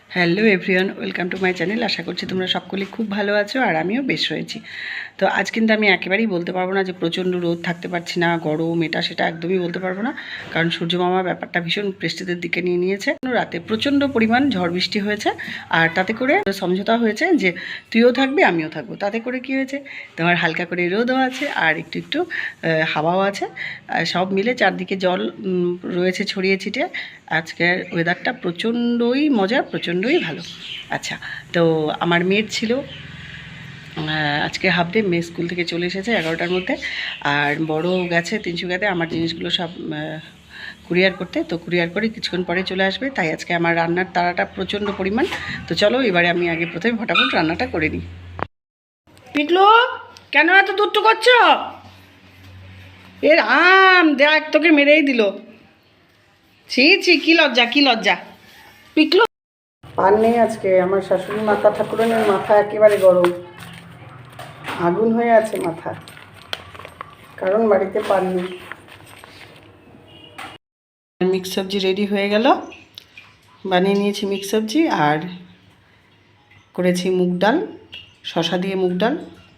Hello everyone, welcome to my channel. আশা করছি তোমরা সকলেই খুব ভালো আছো আর আমিও বেশ রয়েছি। তো আজ কিন্তু আমি একেবারেই বলতে পারবো না যে প্রচণ্ড রোদ, থাকতে পারছি না, গরম, এটা সেটা একদমই বলতে পারবো না। কারণ সূর্যমামা ব্যাপারটা ভীষণ প্রেস্টিজের দিকে নিয়ে নিয়েছে। রাতে প্রচণ্ড পরিমাণ ঝড় বৃষ্টি হয়েছে আর তাতে করে সমঝোতা হয়েছে যে তুইও থাকবি আমিও থাকবো। তাতে করে কি হয়েছে, তোমার হালকা করে রোদও আছে আর একটু একটু হাওয়াও আছে। সব মিলে চারদিকে জল রয়েছে ছড়িয়ে ছিটিয়ে। আজকের ওয়েদারটা প্রচণ্ডই মজার, প্রচণ্ডই ভালো। আচ্ছা, তো আমার মেয়ের ছিল আজকে হাফ ডে, মেয়ে স্কুল থেকে চলে এসেছে 11টার মধ্যে। আর বড় গেছে তিনসুকিয়াতে আমার জিনিসগুলো সব কুরিয়ার করতে। তো কুরিয়ার করে কিছুক্ষণ পরে চলে আসবে, তাই আজকে আমার রান্নার তাড়াটা প্রচণ্ড পরিমাণ। তো চলো এবারে আমি আগে প্রথমে ফটাফট রান্নাটা করে নিই। পিকলু, কেন এত দুষ্টু করছো? এর দেখ, তোকে মেরেই দিল। ছি ছি, কি লজ্জা, কি লজ্জা। পিকলু পান নেই আজকে। আমার শাশুড়ি মাথা ঠাকুরানের মাথা একেবারে গরম, আগুন হয়ে আছে মাথা, কারণ বাড়িতে পান নেই। মিক্স সবজি রেডি হয়ে গেল, বানিয়ে নিয়েছি মিক্স সবজি আর করেছি মুগ ডাল, শশা দিয়ে মুগ ডাল,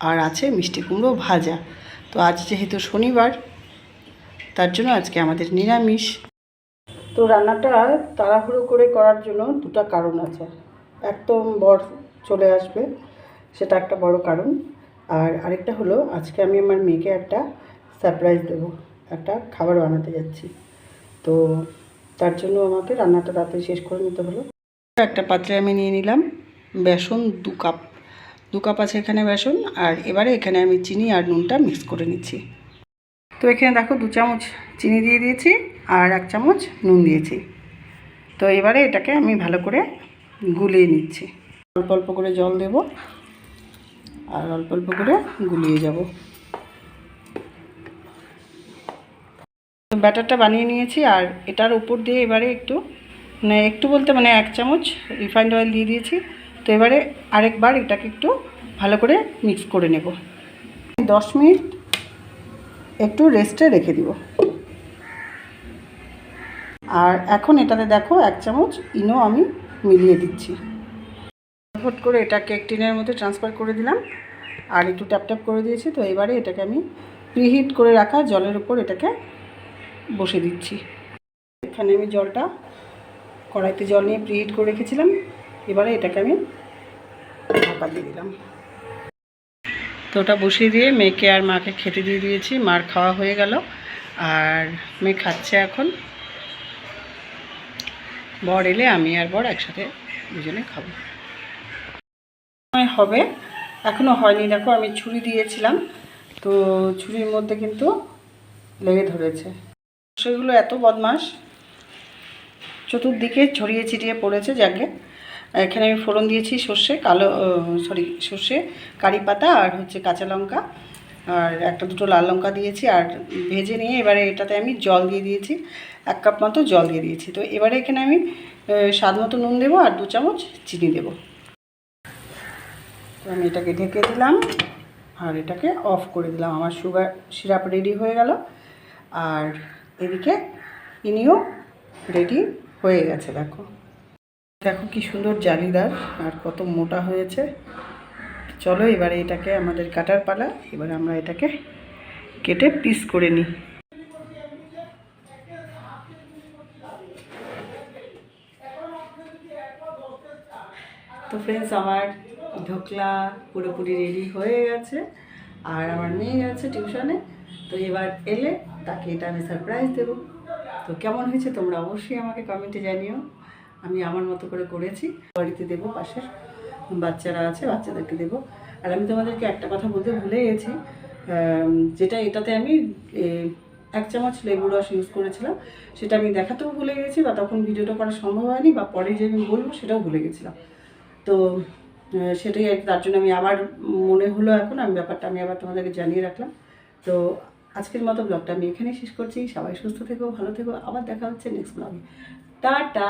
আর আছে মিষ্টি কুমড়ো ভাজা। তো আজ যেহেতু শনিবার, তার জন্য আজকে আমাদের নিরামিষ। তো রান্নাটা তাড়াহুড়ো করে করার জন্য দুটো কারণ আছে। একদম বর চলে আসবে, সেটা একটা বড় কারণ। আর আরেকটা হলো, আজকে আমি আমার মেয়েকে একটা সারপ্রাইজ দেবো, একটা খাবার বানাতে যাচ্ছি। তো তার জন্য আমাকে রান্নাটা তাড়াতাড়ি শেষ করে নিতে হলো। একটা পাত্রে আমি নিয়ে নিলাম বেসন 2 কাপ আছে এখানে বেসন। আর এবারে এখানে আমি চিনি আর নুনটা মিক্স করে নিচ্ছি। তো এখানে দেখো 2 চামচ চিনি দিয়ে দিয়েছি আর 1 চামচ নুন দিয়েছি। তো এবারে এটাকে আমি ভালো করে গুলিয়ে নিচ্ছি। অল্প অল্প করে জল দেব আর অল্প অল্প করে গুলিয়ে যাব। তো ব্যাটারটা বানিয়ে নিয়েছি আর এটার উপর দিয়ে এবারে একটু বলতে 1 চামচ রিফাইন্ড অয়েল দিয়ে দিয়েছি। তো এবারে আরেকবার এটাকে একটু ভালো করে মিক্স করে নেব। 10 মিনিট একটু রেস্টে রেখে দিব। আর এখন এটাতে দেখো 1 চামচ ইনো আমি মিলিয়ে দিচ্ছি। ফট করে এটা কেক টিনের মধ্যে ট্রান্সফার করে দিলাম আর একটু ট্যাপ ট্যাপ করে দিয়েছি। তো এবারে এটাকে আমি প্রিহিট করে রাখা জলের উপর এটাকে বসে দিচ্ছি। এখানে আমি কড়াইতে জল নিয়ে প্রিহিট করে রেখেছিলাম। এবারে এটাকে আমি ঢাকা দিয়ে দিলাম। তো ওটা বসিয়ে দিয়ে মেয়েকে আর মাকে খেতে দিয়ে দিয়েছি। মার খাওয়া হয়ে গেল আর মেয়ে খাচ্ছে এখন। বর এলে আমি আর বর একসাথে দুজনে খাবো। হবে, এখনও হয়নি। দেখো আমি ছুরি দিয়েছিলাম, তো ছুরির মধ্যে কিন্তু লেগে ধরেছে। সেগুলো এত বদমাস, চতুর্দিকে ছড়িয়ে ছিটিয়ে পড়েছে। যাকে এখানে আমি ফোড়ন দিয়েছি সর্ষে, কারি পাতা আর কাঁচা লঙ্কা আর 1-2 লাল লঙ্কা দিয়েছি আর ভেজে নিয়ে এবারে এটাতে আমি জল দিয়ে দিয়েছি। 1 কাপ মতো জল দিয়ে দিয়েছি। তো এবারে এখানে আমি স্বাদ মতো নুন দেবো আর 2 চামচ চিনি দেবো। তো আমি এটাকে ঢেকে দিলাম আর এটাকে অফ করে দিলাম। আমার সুগার সিরাপ রেডি হয়ে গেল আর এদিকে ইনিও রেডি হয়ে গেছে। দেখো দেখো কি সুন্দর জালিদার আর কত মোটা হয়েছে। চলো এবারে এটাকে আমাদের কাটার পালা। এবারে আমরা এটাকে কেটে পিস করে নিই। তো ফ্রেন্ডস, আমার ঢোকলা পুরোপুরি রেডি হয়ে গেছে আর আমার মেয়ে গেছে টিউশনে। তো এবার এলে তাকে এটা আমি সারপ্রাইজ দেবো। তো কেমন হয়েছে তোমরা অবশ্যই আমাকে কমেন্টে জানিও। আমি আমার মতো করে করেছি, বাড়িতে দেবো, পাশের বাচ্চারা আছে, বাচ্চাদেরকে দেবো। আর আমি তোমাদেরকে একটা কথা বলতে ভুলে গেছি, এটাতে আমি 1 চামচ লেবু রস ইউজ করেছিলাম। সেটা আমি দেখাতেও ভুলে গেছি, বা তখন ভিডিওটা করা সম্ভব হয়নি, বা পরে যে আমি বলবো সেটাও ভুলে গেছিলাম। তো সেটাই আর কি, তার জন্য আমি আবার মনে হলো এখন আমি ব্যাপারটা আমি আবার তোমাদেরকে জানিয়ে রাখলাম। তো আজকের মতো ব্লগটা আমি এখানেই শেষ করছি। সবাই সুস্থ থেকো, ভালো থেকো, আবার দেখা হচ্ছে নেক্সট ব্লগে। টাটা।